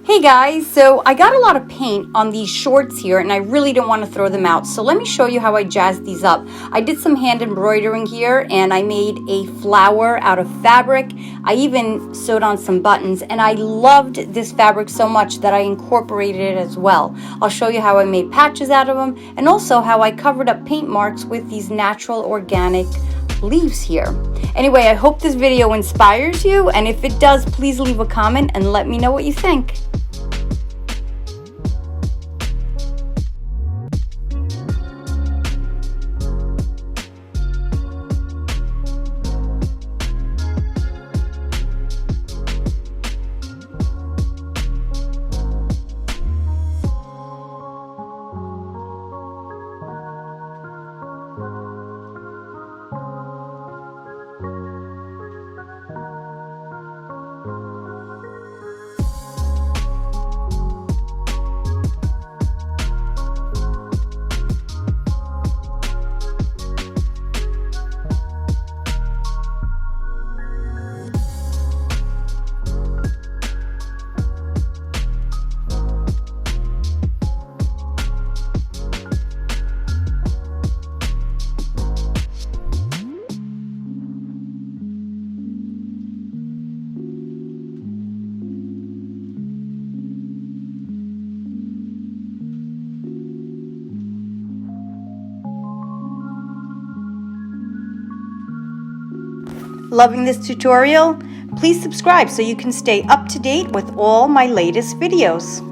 Hey guys, so I got a lot of paint on these shorts here and I really don't want to throw them out. So let me show you how I jazzed these up. I did some hand embroidering here and I made a flower out of fabric. I even sewed on some buttons and I loved this fabric so much that I incorporated it as well. I'll show you how I made patches out of them and also how I covered up paint marks with these natural organic leaves here. Anyway, I hope this video inspires you, and if it does, please leave a comment and let me know what you think. Loving this tutorial? Please subscribe so you can stay up to date with all my latest videos.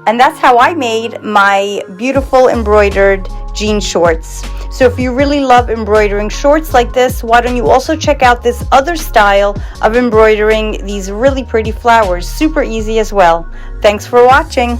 And that's how I made my beautiful embroidered jean shorts. So if you really love embroidering shorts like this, why don't you also check out this other style of embroidering these really pretty flowers. Super easy as well. Thanks for watching.